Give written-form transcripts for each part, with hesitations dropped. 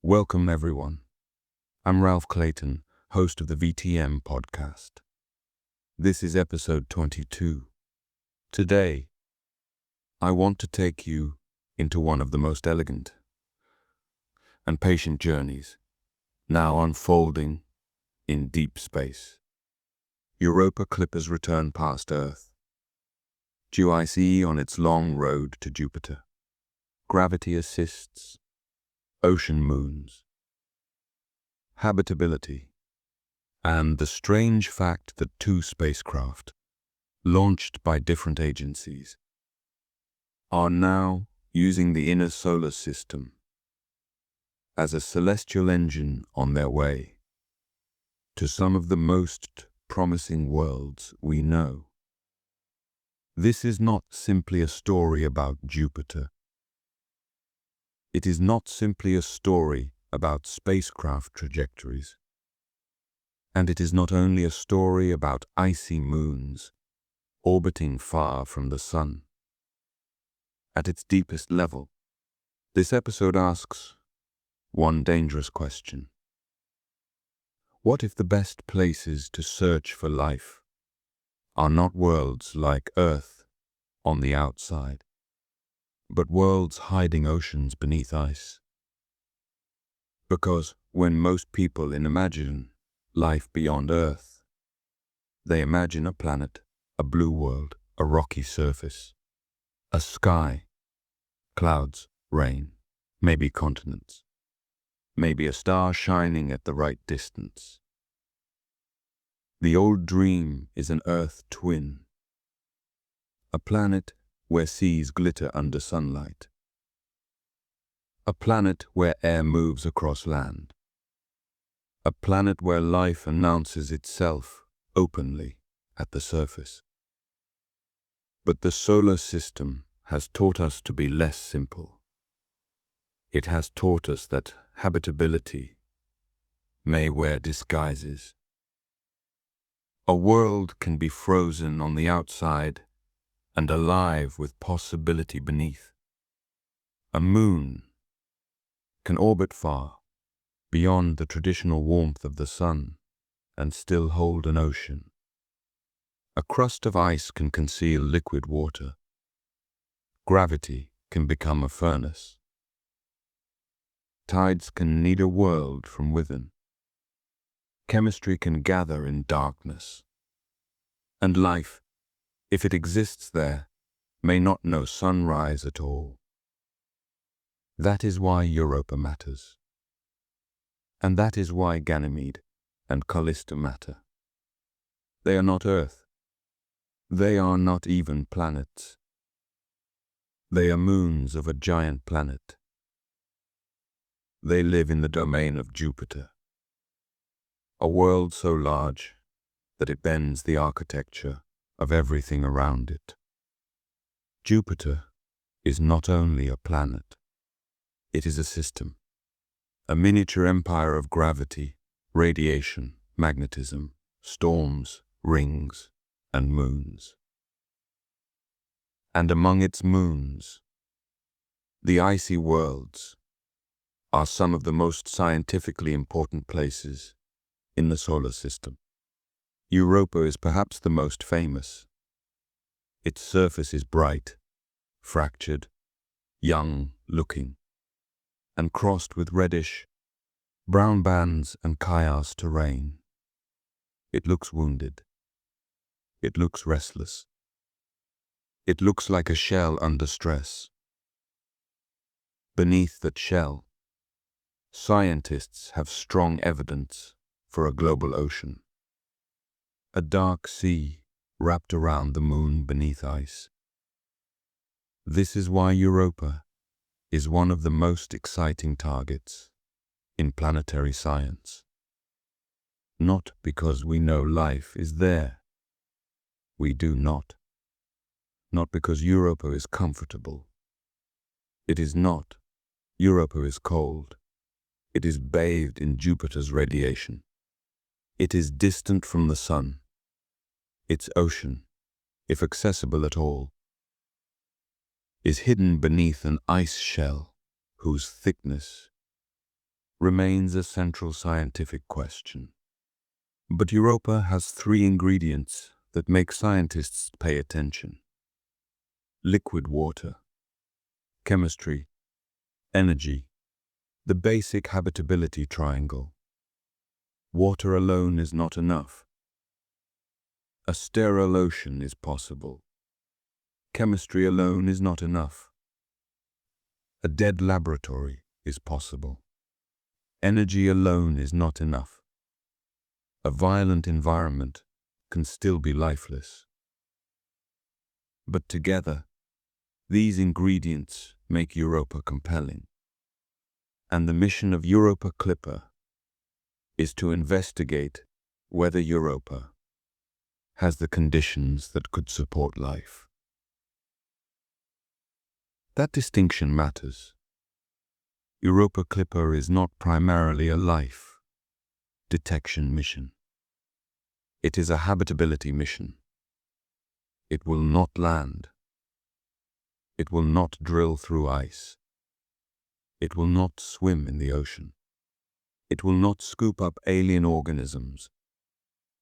Welcome, everyone. I'm Ralph Clayton, host of the VTM Podcast. This is episode 22. Today, I want to take you into one of the most elegant and patient journeys now unfolding in deep space. Europa Clipper's return past Earth. Due ice on its long road to Jupiter. Gravity assists. Ocean moons. Habitability. And the strange fact that two spacecraft, launched by different agencies, are now using the inner solar system as a celestial engine on their way to some of the most promising worlds we know. This is not simply a story about Jupiter. It is not simply a story about spacecraft trajectories. And it is not only a story about icy moons orbiting far from the sun. At its deepest level, this episode asks one dangerous question. What if the best places to search for life are not worlds like Earth on the outside, but worlds hiding oceans beneath ice? Because when most people imagine life beyond Earth, they imagine a planet, a blue world, a rocky surface, a sky, clouds, rain, maybe continents, maybe a star shining at the right distance. The old dream is an Earth twin, a planet where seas glitter under sunlight, a planet where air moves across land, a planet where life announces itself openly at the surface. But the solar system has taught us to be less simple. It has taught us that habitability may wear disguises. A world can be frozen on the outside and alive with possibility beneath. A moon can orbit far, beyond the traditional warmth of the sun, and still hold an ocean. A crust of ice can conceal liquid water. Gravity can become a furnace. Tides can knead a world from within. Chemistry can gather in darkness. And life, if it exists there, may not know sunrise at all. That is why Europa matters. And that is why Ganymede and Callisto matter. They are not Earth. They are not even planets. They are moons of a giant planet. They live in the domain of Jupiter, a world so large that it bends the architecture of everything around it. Jupiter is not only a planet, it is a system, a miniature empire of gravity, radiation, magnetism, storms, rings, and moons. And among its moons, the icy worlds are some of the most scientifically important places in the solar system. Europa is perhaps the most famous. Its surface is bright, fractured, young-looking, and crossed with reddish, brown bands and chaos terrain. It looks wounded. It looks restless. It looks like a shell under stress. Beneath that shell, scientists have strong evidence for a global ocean. A dark sea wrapped around the moon beneath ice. This is why Europa is one of the most exciting targets in planetary science. Not because we know life is there. We do not. Not because Europa is comfortable. It is not. Europa is cold. It is bathed in Jupiter's radiation. It is distant from the sun. Its ocean, if accessible at all, is hidden beneath an ice shell whose thickness remains a central scientific question. But Europa has three ingredients that make scientists pay attention: liquid water, chemistry, energy, the basic habitability triangle. Water alone is not enough. A sterile ocean is possible. Chemistry alone is not enough. A dead laboratory is possible. Energy alone is not enough. A violent environment can still be lifeless. But together, these ingredients make Europa compelling. And the mission of Europa Clipper is to investigate whether Europa has the conditions that could support life. That distinction matters. Europa Clipper is not primarily a life detection mission. It is a habitability mission. It will not land. It will not drill through ice. It will not swim in the ocean. It will not scoop up alien organisms.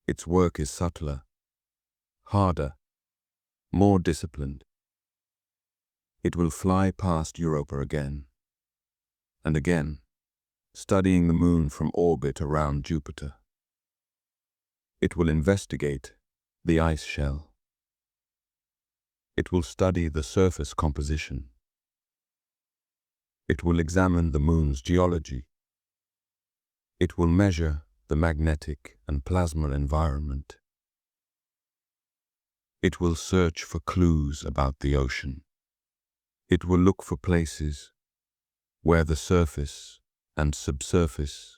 Its work is subtler, harder, more disciplined. It will fly past Europa again and again, studying the moon from orbit around Jupiter. It will investigate the ice shell. It will study the surface composition. It will examine the moon's geology. It will measure the magnetic and plasma environment. It will search for clues about the ocean. It will look for places where the surface and subsurface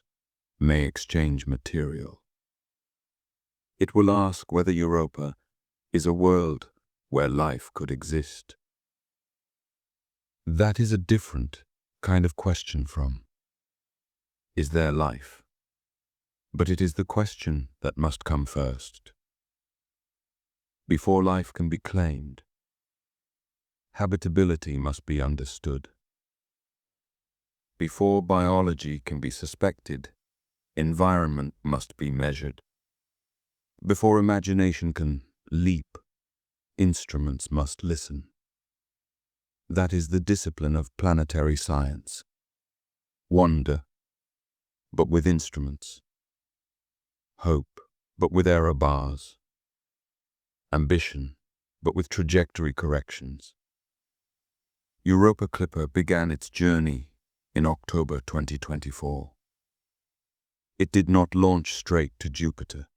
may exchange material. It will ask whether Europa is a world where life could exist. That is a different kind of question from, is there life? But it is the question that must come first. Before life can be claimed, habitability must be understood. Before biology can be suspected, environment must be measured. Before imagination can leap, instruments must listen. That is the discipline of planetary science. Wonder, but with instruments. Hope, but with error bars. Ambition, but with trajectory corrections. Europa Clipper began its journey in October 2024. It did not launch straight to Jupiter.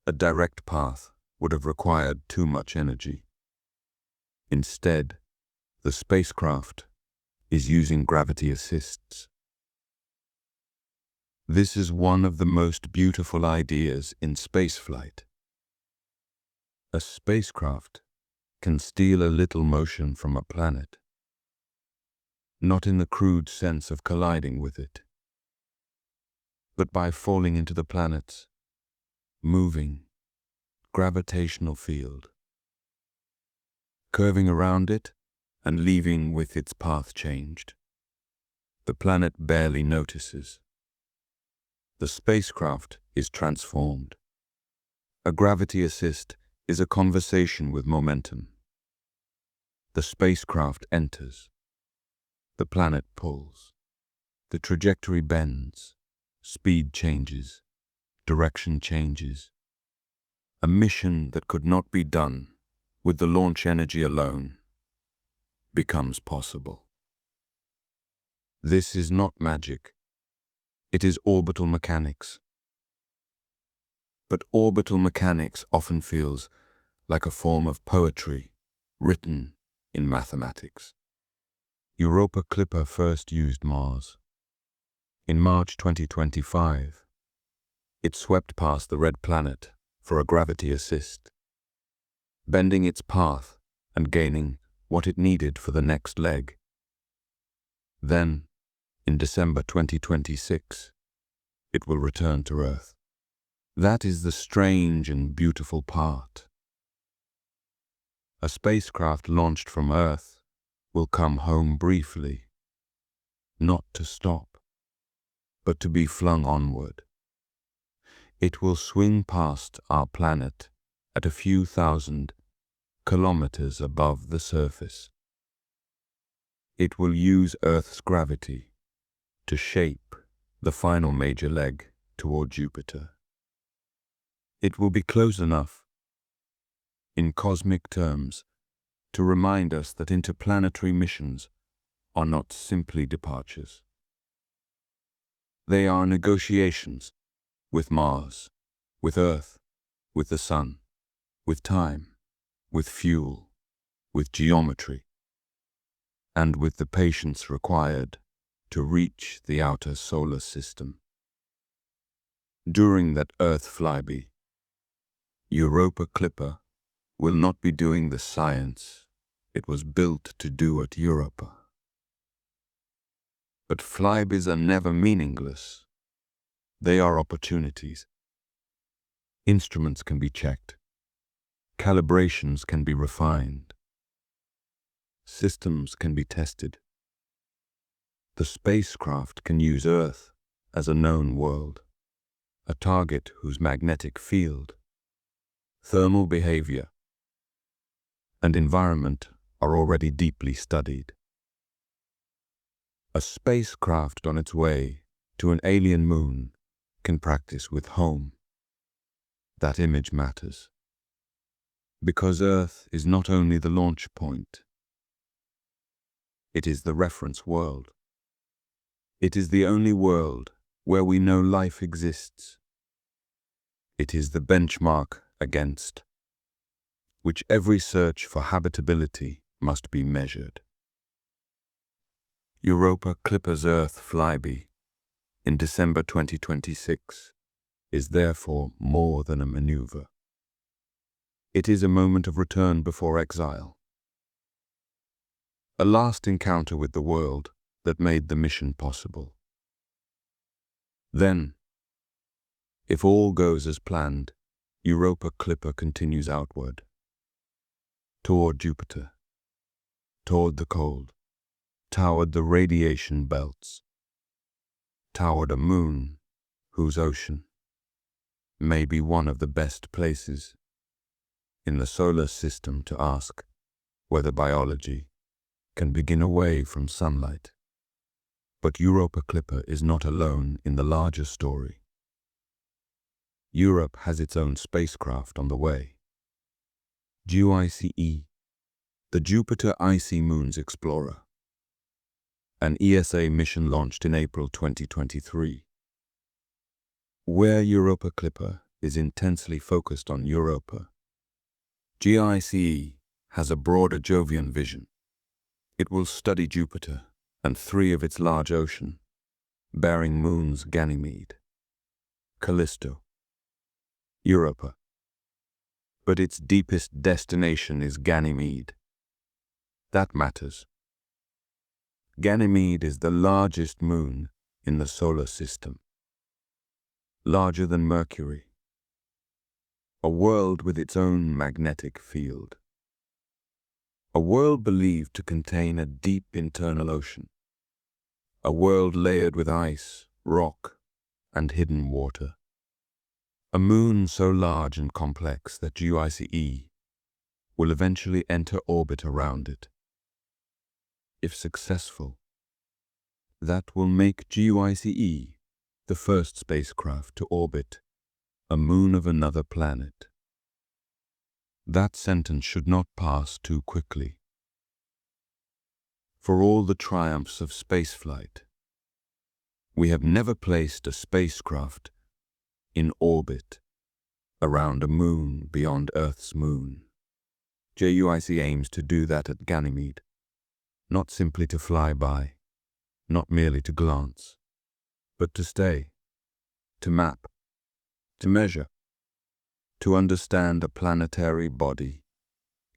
A direct path would have required too much energy. Instead, the spacecraft is using gravity assists. This is one of the most beautiful ideas in spaceflight. A spacecraft can steal a little motion from a planet, not in the crude sense of colliding with it, but by falling into the planet's moving gravitational field, curving around it and leaving with its path changed. The planet barely notices. The spacecraft is transformed. A gravity assist is a conversation with momentum. The spacecraft enters. The planet pulls. The trajectory bends. Speed changes. Direction changes. A mission that could not be done with the launch energy alone becomes possible. This is not magic. It is orbital mechanics. But orbital mechanics often feels like a form of poetry written in mathematics. Europa Clipper first used Mars. In March 2025, it swept past the red planet for a gravity assist, bending its path and gaining what it needed for the next leg. Then, in December 2026, it will return to Earth. That is the strange and beautiful part. A spacecraft launched from Earth will come home briefly, not to stop, but to be flung onward. It will swing past our planet at a few thousand kilometers above the surface. It will use Earth's gravity to shape the final major leg toward Jupiter. It will be close enough, in cosmic terms, to remind us that interplanetary missions are not simply departures. They are negotiations with Mars, with Earth, with the Sun, with time, with fuel, with geometry, and with the patience required to reach the outer solar system. During that Earth flyby, Europa Clipper will not be doing the science it was built to do at Europa. But flybys are never meaningless. They are opportunities. Instruments can be checked. Calibrations can be refined. Systems can be tested. The spacecraft can use Earth as a known world, a target whose magnetic field, thermal behavior, and environment are already deeply studied. A spacecraft on its way to an alien moon can practice with home. That image matters. Because Earth is not only the launch point, it is the reference world. It is the only world where we know life exists. It is the benchmark against which every search for habitability must be measured. Europa Clipper's Earth flyby in December 2026 is therefore more than a maneuver. It is a moment of return before exile. A last encounter with the world that made the mission possible. Then, if all goes as planned, Europa Clipper continues outward, toward Jupiter, toward the cold, toward the radiation belts, toward a moon whose ocean may be one of the best places in the solar system to ask whether biology can begin away from sunlight. But Europa Clipper is not alone in the larger story. Europe has its own spacecraft on the way. JUICE, the Jupiter Icy Moons Explorer, an ESA mission launched in April 2023. Where Europa Clipper is intensely focused on Europa, JICE has a broader Jovian vision. It will study Jupiter and three of its large ocean-bearing moons: Ganymede, Callisto, Europa. But its deepest destination is Ganymede. That matters. Ganymede is the largest moon in the solar system, larger than Mercury, a world with its own magnetic field, a world believed to contain a deep internal ocean, a world layered with ice, rock, and hidden water, a moon so large and complex that JUICE will eventually enter orbit around it. If successful, that will make JUICE the first spacecraft to orbit a moon of another planet. That sentence should not pass too quickly. For all the triumphs of spaceflight, we have never placed a spacecraft in orbit around a moon beyond Earth's moon. JUICE aims to do that at Ganymede, not simply to fly by, not merely to glance, but to stay, to map, to measure, to understand a planetary body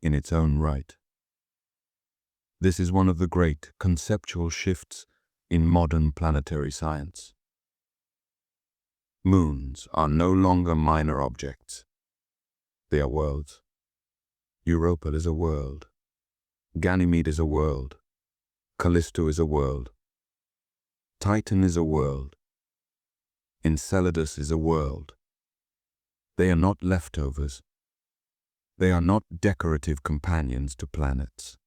in its own right. This is one of the great conceptual shifts in modern planetary science. Moons are no longer minor objects. They are worlds. Europa is a world. Ganymede is a world. Callisto is a world. Titan is a world. Enceladus is a world. They are not leftovers. They are not decorative companions to planets.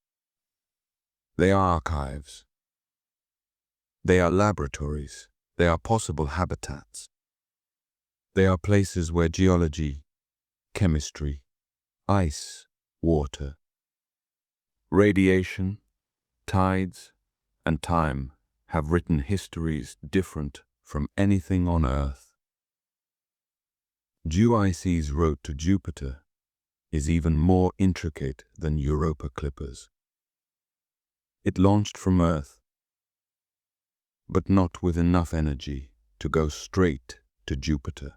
They are archives. They are laboratories. They are possible habitats. They are places where geology, chemistry, ice, water, radiation, tides, and time have written histories different from anything on Earth. GIC's road to Jupiter is even more intricate than Europa Clippers. It launched from Earth, but not with enough energy to go straight to Jupiter.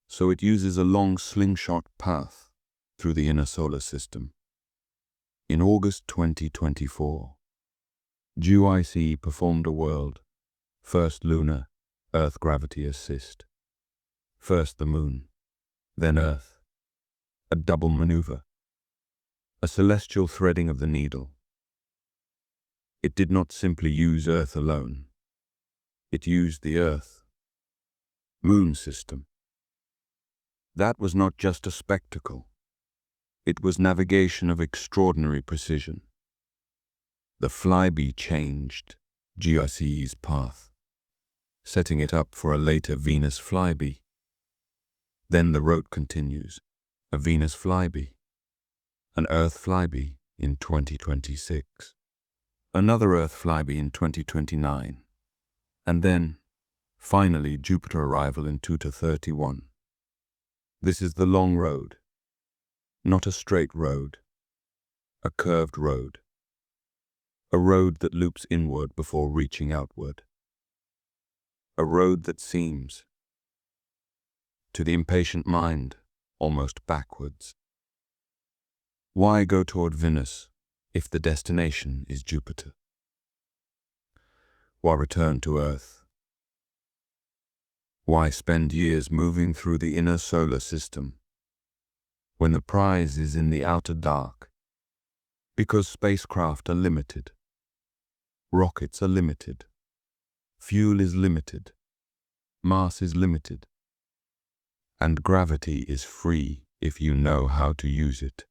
So it uses a long slingshot path through the inner solar system. In August 2024, GIC performed a world, first lunar, Earth gravity assist, first the Moon, then Earth, a double maneuver, a celestial threading of the needle. It did not simply use Earth alone. It used the Earth-Moon system. That was not just a spectacle. It was navigation of extraordinary precision. The flyby changed GIC's path, setting it up for a later Venus flyby. Then the route continues, a Venus flyby, an Earth flyby in 2026, another Earth flyby in 2029, and then, finally, Jupiter arrival in 2031. This is the long road, not a straight road, a curved road, a road that loops inward before reaching outward, a road that seems, to the impatient mind, almost backwards. Why go toward Venus if the destination is Jupiter? Why return to Earth? Why spend years moving through the inner solar system when the prize is in the outer dark? Because spacecraft are limited. Rockets are limited. Fuel is limited. Mass is limited. And gravity is free if you know how to use it.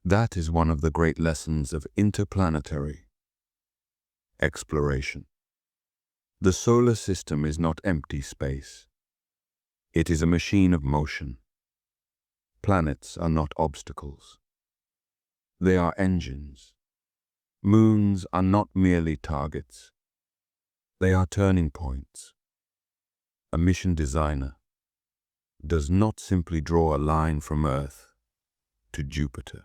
That is one of the great lessons of interplanetary exploration. The solar system is not empty space. It is a machine of motion. Planets are not obstacles. They are engines. Moons are not merely targets. They are turning points. A mission designer does not simply draw a line from Earth to Jupiter.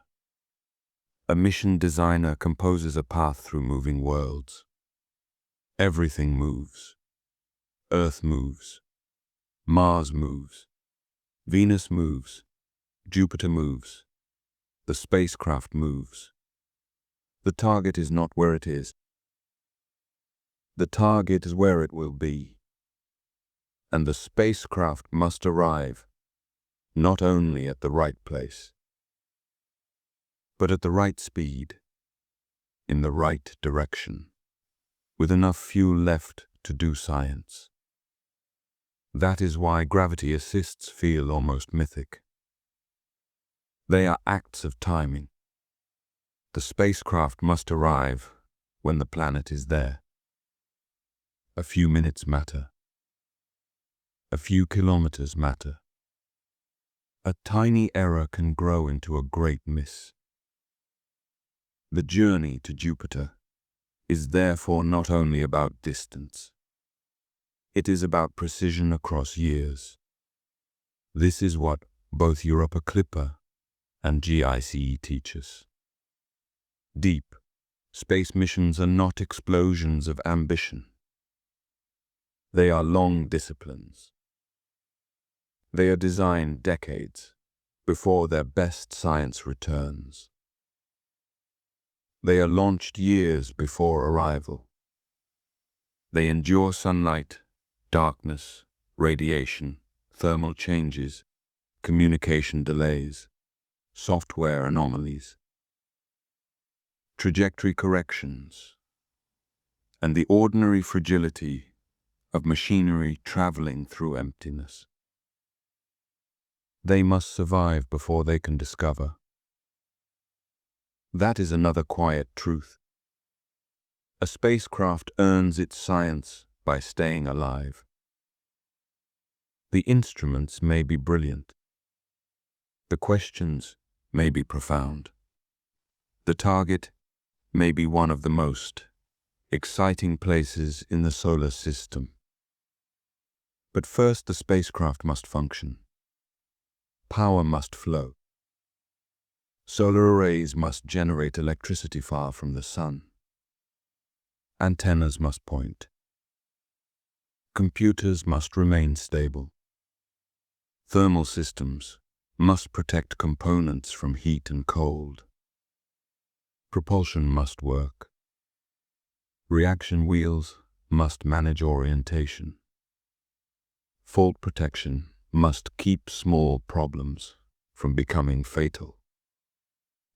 A mission designer composes a path through moving worlds. Everything moves. Earth moves. Mars moves. Venus moves. Jupiter moves. The spacecraft moves. The target is not where it is. The target is where it will be. And the spacecraft must arrive not only at the right place, but at the right speed, in the right direction, with enough fuel left to do science. That is why gravity assists feel almost mythic. They are acts of timing. The spacecraft must arrive when the planet is there. A few minutes matter. A few kilometers matter. A tiny error can grow into a great miss. The journey to Jupiter is therefore not only about distance. It is about precision across years. This is what both Europa Clipper and GICE teach us. Deep space missions are not explosions of ambition. They are long disciplines. They are designed decades before their best science returns. They are launched years before arrival. They endure sunlight, darkness, radiation, thermal changes, communication delays, software anomalies, trajectory corrections, and the ordinary fragility of machinery traveling through emptiness. They must survive before they can discover. That is another quiet truth. A spacecraft earns its science by staying alive. The instruments may be brilliant. The questions may be profound. The target may be one of the most exciting places in the solar system. But first the spacecraft must function. Power must flow. Solar arrays must generate electricity far from the sun. Antennas must point. Computers must remain stable. Thermal systems must protect components from heat and cold. Propulsion must work. Reaction wheels must manage orientation. Fault protection must keep small problems from becoming fatal.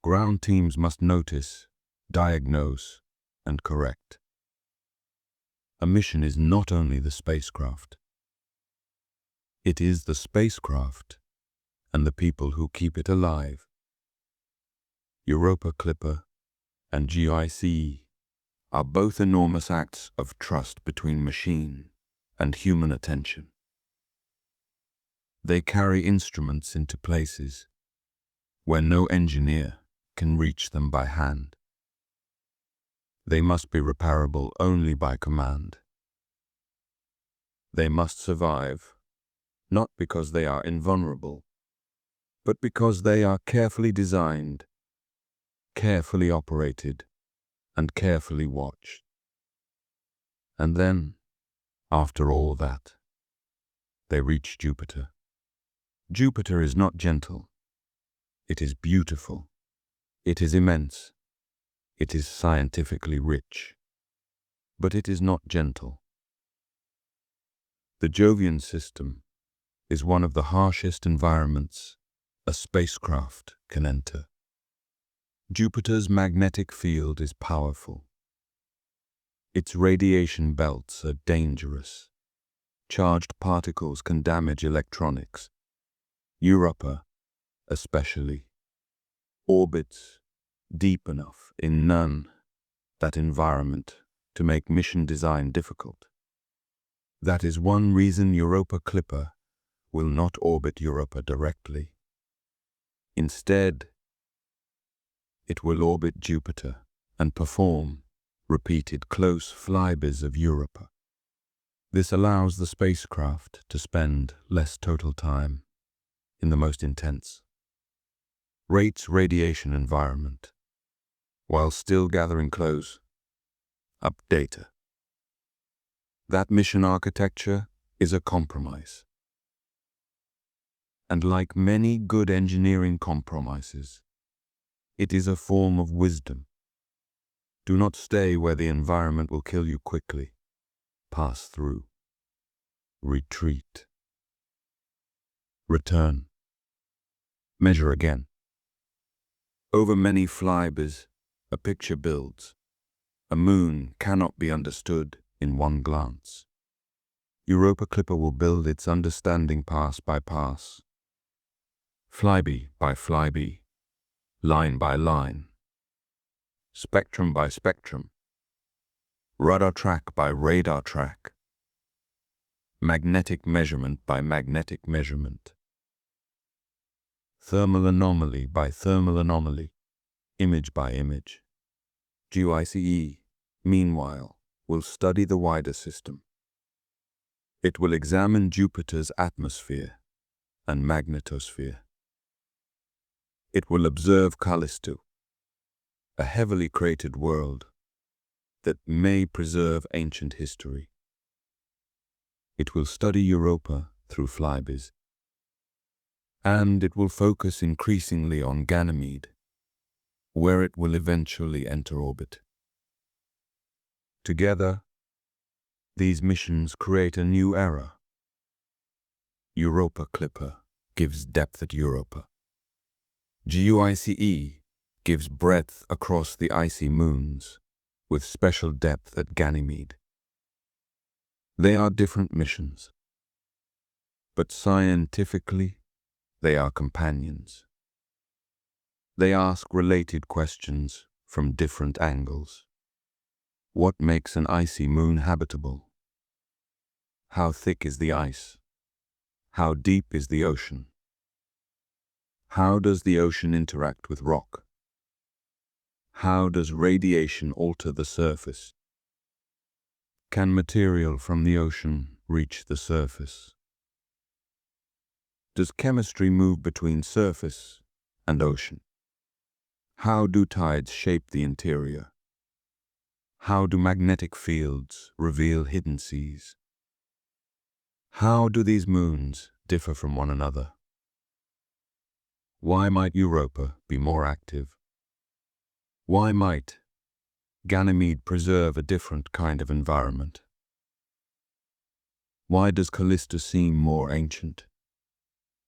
Ground teams must notice, diagnose, and correct. A mission is not only the spacecraft. It is the spacecraft and the people who keep it alive. Europa Clipper and GICE are both enormous acts of trust between machine and human attention. They carry instruments into places where no engineer can reach them by hand. They must be repairable only by command. They must survive, not because they are invulnerable, but because they are carefully designed, carefully operated, and carefully watched. And then, after all that, they reach Jupiter. Jupiter is not gentle. It is beautiful. It is immense. It is scientifically rich. But it is not gentle. The Jovian system is one of the harshest environments a spacecraft can enter. Jupiter's magnetic field is powerful. Its radiation belts are dangerous. Charged particles can damage electronics. Europa, especially, orbits deep enough in that environment to make mission design difficult. That is one reason Europa Clipper will not orbit Europa directly. Instead, it will orbit Jupiter and perform repeated close flybys of Europa. This allows the spacecraft to spend less total time in the most intense rates radiation environment, while still gathering close up data. That mission architecture is a compromise. And like many good engineering compromises, it is a form of wisdom. Do not stay where the environment will kill you quickly. Pass through. Retreat. Return. Measure again. Over many flybys, a picture builds. A moon cannot be understood in one glance. Europa Clipper will build its understanding pass by pass, flyby by flyby, line by line, spectrum by spectrum, radar track by radar track, magnetic measurement by magnetic measurement, thermal anomaly by thermal anomaly, image by image. GICE, meanwhile, will study the wider system. It will examine Jupiter's atmosphere and magnetosphere. It will observe Callisto, a heavily cratered world that may preserve ancient history. It will study Europa through flybys, and it will focus increasingly on Ganymede, where it will eventually enter orbit. Together, these missions create a new era. Europa Clipper gives depth at Europa. GICE gives breadth across the icy moons, with special depth at Ganymede. They are different missions, but scientifically, they are companions. They ask related questions from different angles. What makes an icy moon habitable? How thick is the ice? How deep is the ocean? How does the ocean interact with rock? How does radiation alter the surface? Can material from the ocean reach the surface? Does chemistry move between surface and ocean? How do tides shape the interior? How do magnetic fields reveal hidden seas? How do these moons differ from one another? Why might Europa be more active? Why might Ganymede preserve a different kind of environment? Why does Callista seem more ancient,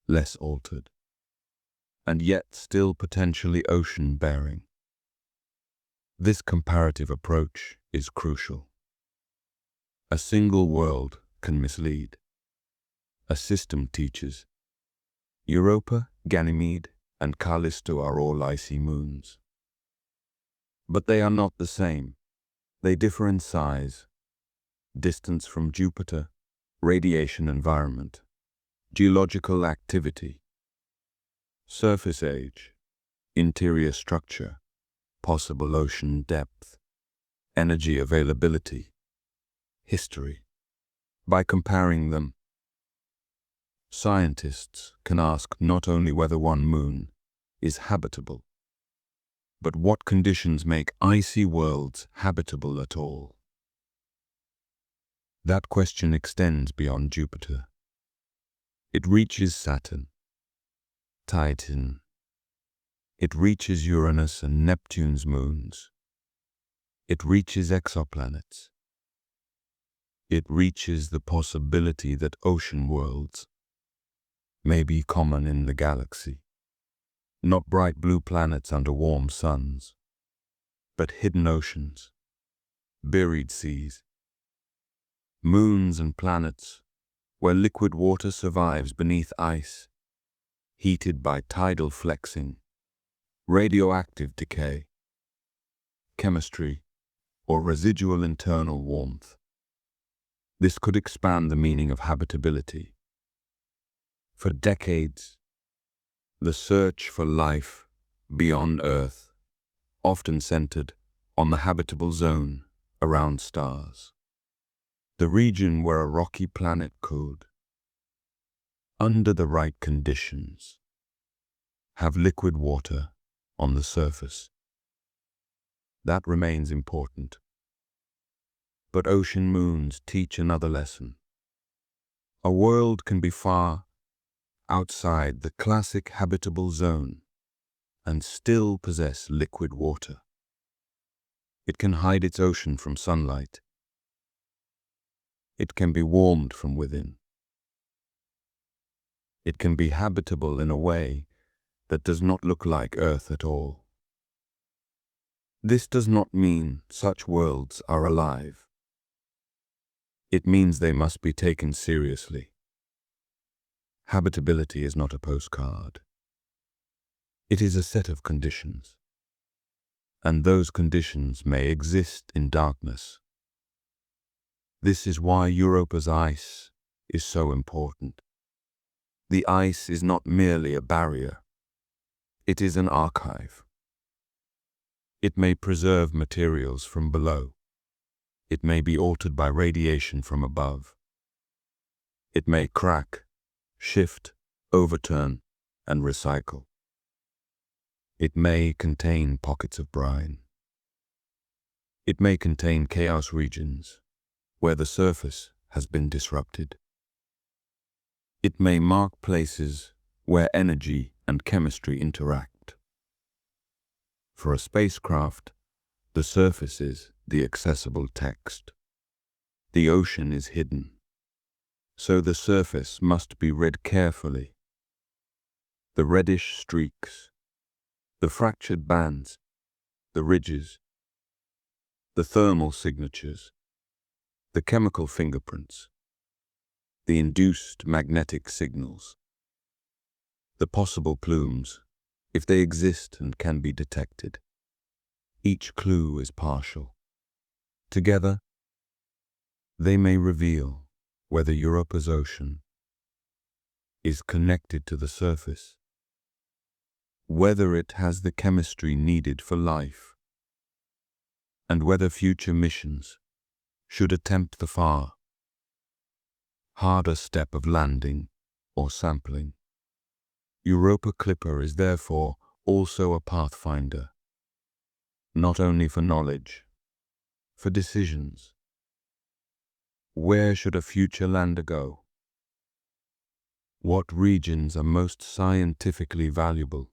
less altered, and yet still potentially ocean-bearing? This comparative approach is crucial. A single world can mislead. A system teaches. Europa, Ganymede, and Callisto are all icy moons. But they are not the same. They differ in size, distance from Jupiter, radiation environment, geological activity, surface age, interior structure, possible ocean depth, energy availability, history. By comparing them, scientists can ask not only whether one moon is habitable, but what conditions make icy worlds habitable at all. That question extends beyond Jupiter. It reaches Saturn, Titan. It reaches Uranus and Neptune's moons. It reaches exoplanets. It reaches the possibility that ocean worlds may be common in the galaxy. Not bright blue planets under warm suns, but hidden oceans, buried seas, moons and planets where liquid water survives beneath ice, heated by tidal flexing, radioactive decay, chemistry, or residual internal warmth. This could expand the meaning of habitability. For decades, the search for life beyond Earth often centered on the habitable zone around stars, the region where a rocky planet could, under the right conditions, have liquid water on the surface. That remains important. But ocean moons teach another lesson. A world can be far outside the classic habitable zone and still possess liquid water. It can hide its ocean from sunlight. It can be warmed from within. It can be habitable in a way that does not look like Earth at all. This does not mean such worlds are alive. It means they must be taken seriously. Habitability is not a postcard. It is a set of conditions. And those conditions may exist in darkness. This is why Europa's ice is so important. The ice is not merely a barrier. It is an archive. It may preserve materials from below. It may be altered by radiation from above. It may crack, shift, overturn, and recycle. It may contain pockets of brine. It may contain chaos regions where the surface has been disrupted. It may mark places where energy and chemistry interact. For a spacecraft, the surface is the accessible text. The ocean is hidden, so the surface must be read carefully. The reddish streaks, the fractured bands, the ridges, the thermal signatures, The chemical fingerprints, the induced magnetic signals, the possible plumes, if they exist and can be detected. Each clue is partial. Together, they may reveal whether Europa's ocean is connected to the surface, whether it has the chemistry needed for life, and whether future missions should attempt the far, harder step of landing or sampling. Europa Clipper is therefore also a pathfinder, not only for knowledge, for decisions. Where should a future lander go? What regions are most scientifically valuable?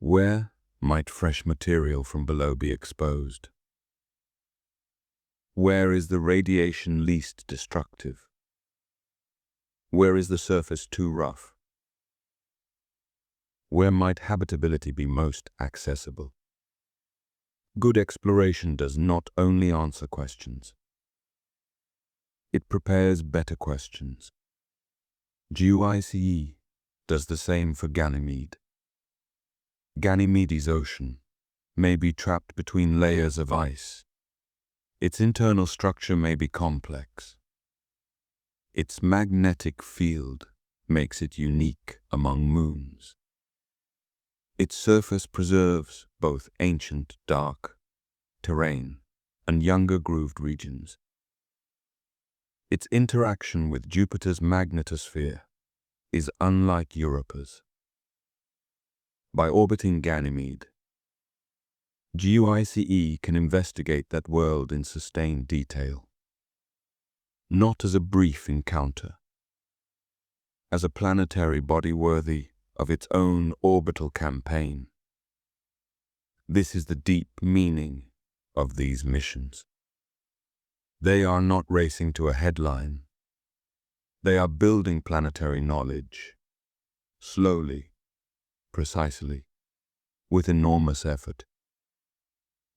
Where might fresh material from below be exposed? Where is the radiation least destructive? Where is the surface too rough? Where might habitability be most accessible? Good exploration does not only answer questions, it prepares better questions. GUICE does the same for Ganymede. Ganymede's ocean may be trapped between layers of ice. Its internal structure may be complex. Its magnetic field makes it unique among moons. Its surface preserves both ancient dark terrain and younger grooved regions. Its interaction with Jupiter's magnetosphere is unlike Europa's. By orbiting Ganymede, GUICE can investigate that world in sustained detail, not as a brief encounter, as a planetary body worthy of its own orbital campaign. This is the deep meaning of these missions. They are not racing to a headline. They are building planetary knowledge, slowly, precisely, with enormous effort.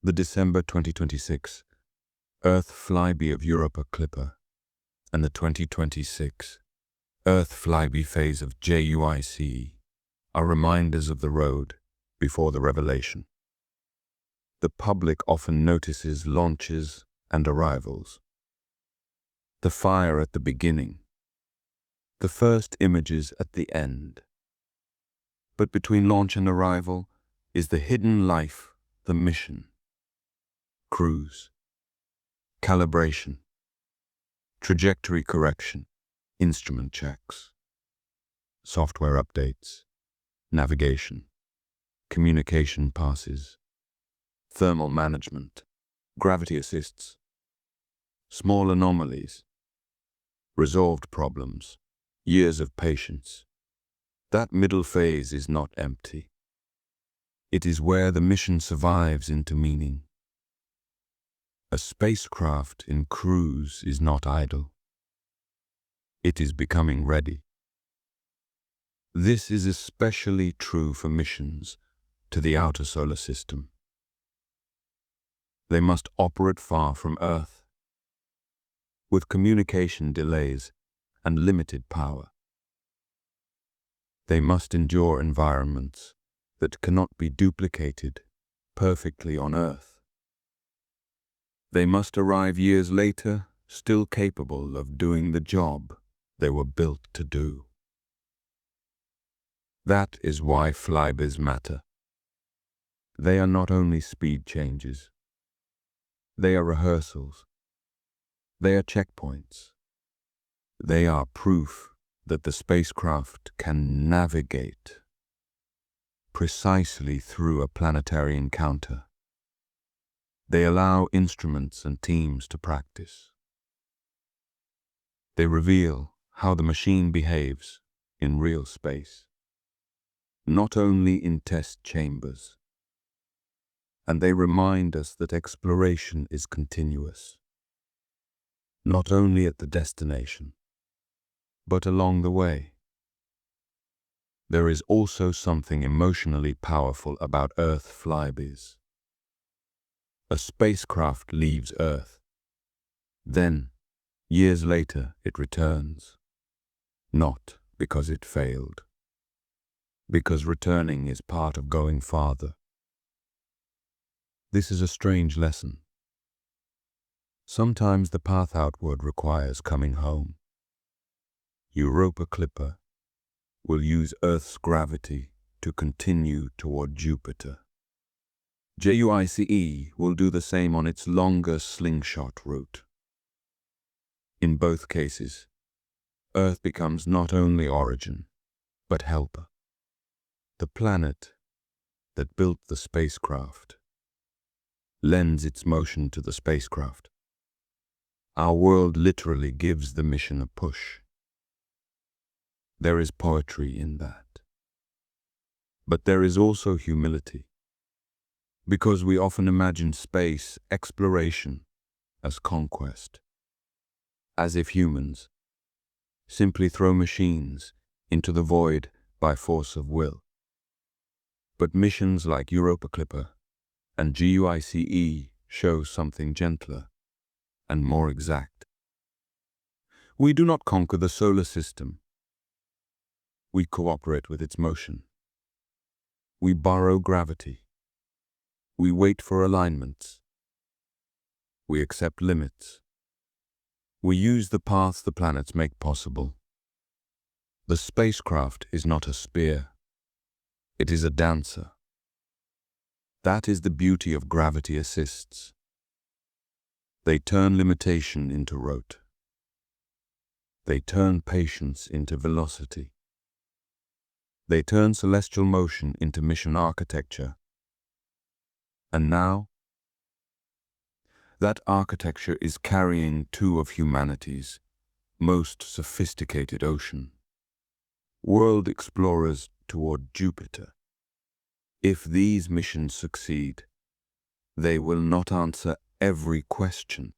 The December 2026 Earth flyby of Europa Clipper and the 2026 Earth flyby phase of JUICE are reminders of the road before the revelation. The public often notices launches and arrivals, the fire at the beginning, the first images at the end. But between launch and arrival is the hidden life, the mission, cruise, calibration, trajectory correction, instrument checks, software updates, navigation, communication passes, thermal management, gravity assists, small anomalies, resolved problems, years of patience. That middle phase is not empty. It is where the mission survives into meaning. A spacecraft in cruise is not idle. It is becoming ready. This is especially true for missions to the outer solar system. They must operate far from Earth, with communication delays and limited power. They must endure environments that cannot be duplicated perfectly on Earth. They must arrive years later, still capable of doing the job they were built to do. That is why flybys matter. They are not only speed changes. They are rehearsals. They are checkpoints. They are proof that the spacecraft can navigate precisely through a planetary encounter. They allow instruments and teams to practice. They reveal how the machine behaves in real space, not only in test chambers. And they remind us that exploration is continuous, not only at the destination, but along the way. There is also something emotionally powerful about Earth flybys. A spacecraft leaves Earth, Then, years later, it returns. Not because it failed, because returning is part of going farther. This is a strange lesson. Sometimes the path outward requires coming home. Europa Clipper will use Earth's gravity to continue toward Jupiter. JUICE will do the same on its longer slingshot route. In both cases, Earth becomes not only origin, but helper. The planet that built the spacecraft lends its motion to the spacecraft. Our world literally gives the mission a push. There is poetry in that. But there is also humility, because we often imagine space exploration as conquest, as if humans simply throw machines into the void by force of will. But missions like Europa Clipper and JUICE show something gentler and more exact. We do not conquer the solar system. We cooperate with its motion. We borrow gravity. We wait for alignments. We accept limits. We use the paths the planets make possible. The spacecraft is not a spear. It is a dancer. That is the beauty of gravity assists. They turn limitation into rote. They turn patience into velocity. They turn celestial motion into mission architecture. And now, that architecture is carrying two of humanity's most sophisticated ocean. World explorers toward Jupiter. If these missions succeed, they will not answer every question.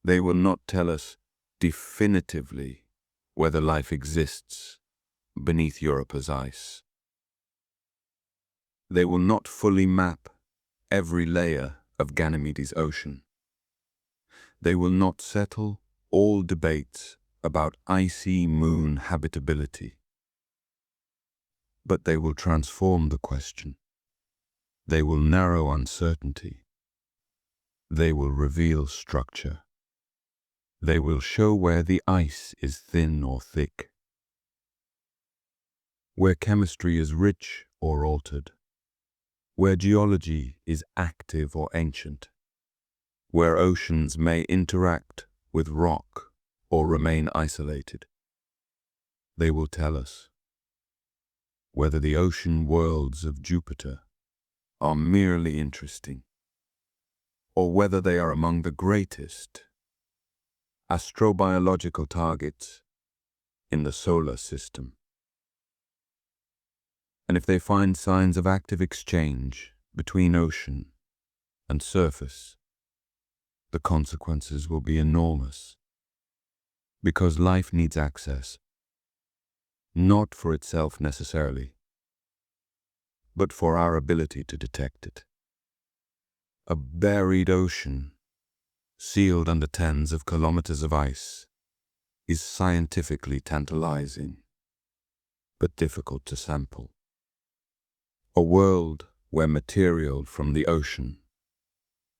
They will not tell us definitively whether life exists beneath Europa's ice. They will not fully map every layer of Ganymedes' ocean. They will not settle all debates about icy moon habitability. But they will transform the question. They will narrow uncertainty. They will reveal structure. They will show where the ice is thin or thick, where chemistry is rich or altered, where geology is active or ancient, where oceans may interact with rock or remain isolated. They will tell us whether the ocean worlds of Jupiter are merely interesting, or whether they are among the greatest astrobiological targets in the solar system. And if they find signs of active exchange between ocean and surface, the consequences will be enormous, because life needs access, not for itself necessarily, but for our ability to detect it. A buried ocean, sealed under tens of kilometers of ice, is scientifically tantalizing, but difficult to sample. A world where material from the ocean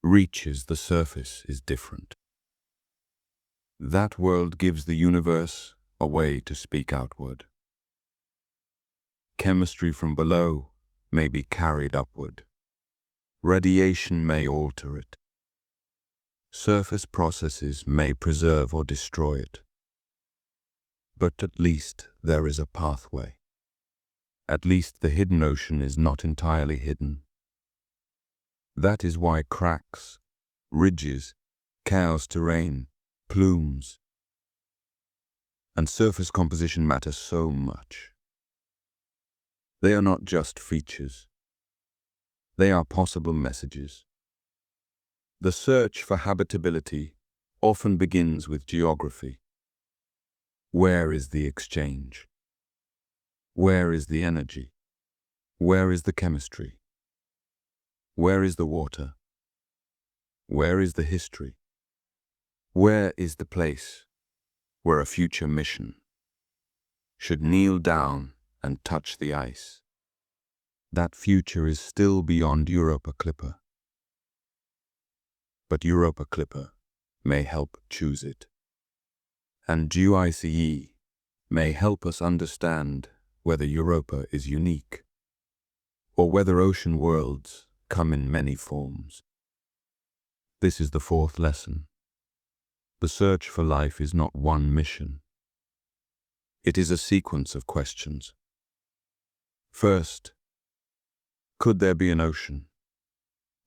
reaches the surface is different. That world gives the universe a way to speak outward. Chemistry from below may be carried upward. Radiation may alter it. Surface processes may preserve or destroy it. But at least there is a pathway. At least the hidden ocean is not entirely hidden. That is why cracks, ridges, chaos terrain, plumes, and surface composition matter so much. They are not just features. They are possible messages. The search for habitability often begins with geography. Where is the exchange? Where is the energy? Where is the chemistry? Where is the water? Where is the history? Where is the place where a future mission should kneel down and touch the ice? That future is still beyond Europa Clipper. But Europa Clipper may help choose it. And GICE may help us understand whether Europa is unique, or whether ocean worlds come in many forms. This is the fourth lesson. The search for life is not one mission. It is a sequence of questions. First, could there be an ocean?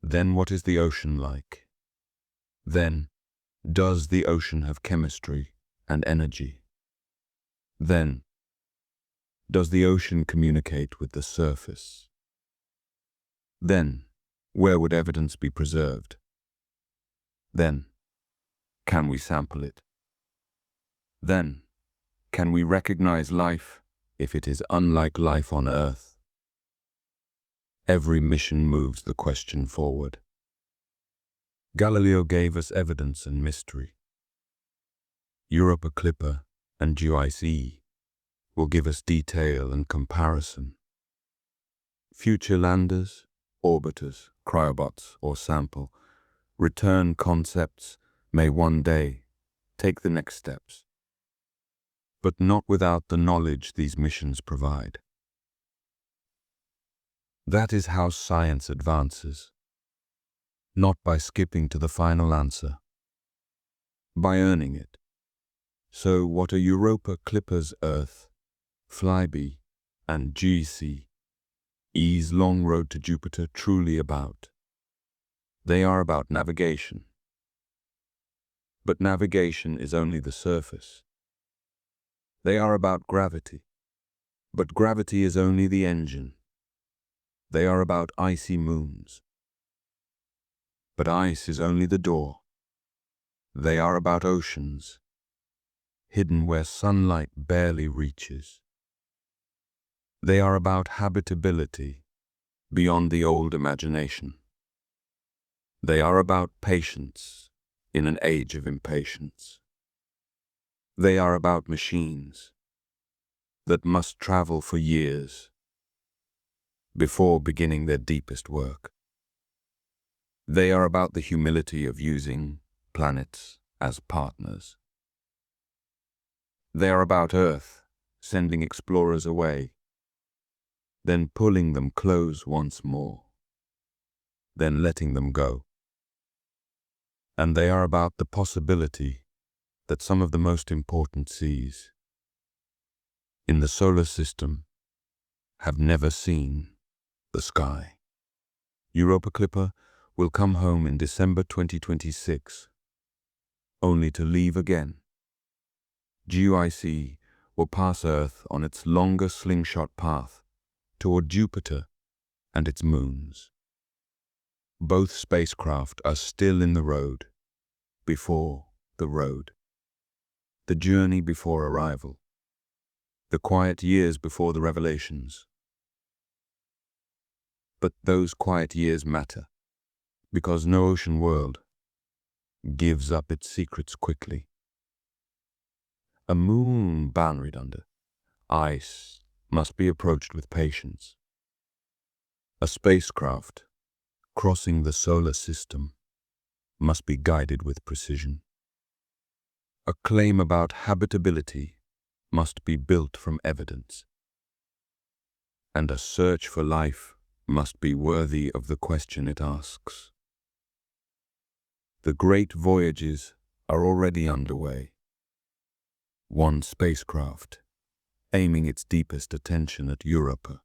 Then, what is the ocean like? Then, does the ocean have chemistry and energy? Then, does the ocean communicate with the surface? Then, where would evidence be preserved? Then, can we sample it? Then, can we recognize life if it is unlike life on Earth? Every mission moves the question forward. Galileo gave us evidence and mystery. Europa Clipper and GICE will give us detail and comparison. Future landers, orbiters, cryobots, or sample return concepts may one day take the next steps, but not without the knowledge these missions provide. That is how science advances, not by skipping to the final answer, by earning it. So what are Europa Clipper's Earth, Flyby, and GICE's long road to Jupiter truly about? They are about navigation. But navigation is only the surface. They are about gravity. But gravity is only the engine. They are about icy moons. But ice is only the door. They are about oceans, hidden where sunlight barely reaches. They are about habitability beyond the old imagination. They are about patience in an age of impatience. They are about machines that must travel for years before beginning their deepest work. They are about the humility of using planets as partners. They are about Earth sending explorers away, then pulling them close once more, then letting them go. And they are about the possibility that some of the most important seas in the solar system have never seen the sky. Europa Clipper will come home in December 2026, only to leave again. GICE will pass Earth on its longer slingshot path toward Jupiter and its moons. Both spacecraft are still in the road, before the road. The journey before arrival. The quiet years before the revelations. But those quiet years matter, because no ocean world gives up its secrets quickly. A moon buried under ice must be approached with patience. A spacecraft crossing the solar system must be guided with precision. A claim about habitability must be built from evidence. And a search for life must be worthy of the question it asks. The great voyages are already underway. One spacecraft aiming its deepest attention at Europa.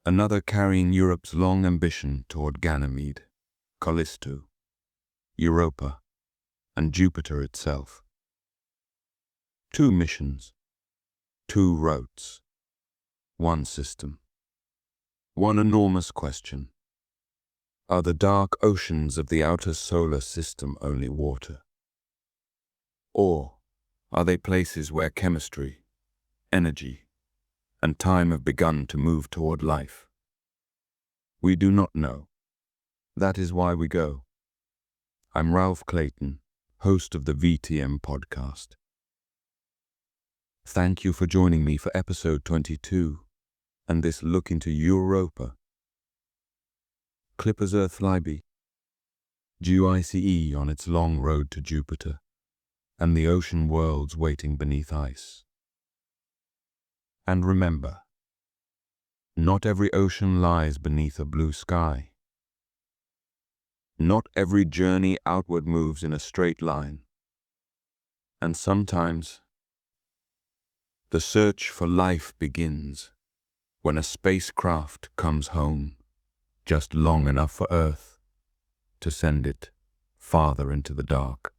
Another carrying Europe's long ambition toward Ganymede, Callisto, Europa, and Jupiter itself. 2 missions, 2 routes, 1 system. One enormous question. Are the dark oceans of the outer solar system only water? Or are they places where chemistry, energy, and time have begun to move toward life? We do not know. That is why we go. I'm Ralph Clayton, host of the VTM Podcast. Thank you for joining me for episode 22 and this look into Europa Clipper's Earth flyby, GUICE on its long road to Jupiter, and the ocean worlds waiting beneath ice. And remember, not every ocean lies beneath a blue sky. Not every journey outward moves in a straight line. And sometimes, the search for life begins when a spacecraft comes home just long enough for Earth to send it farther into the dark.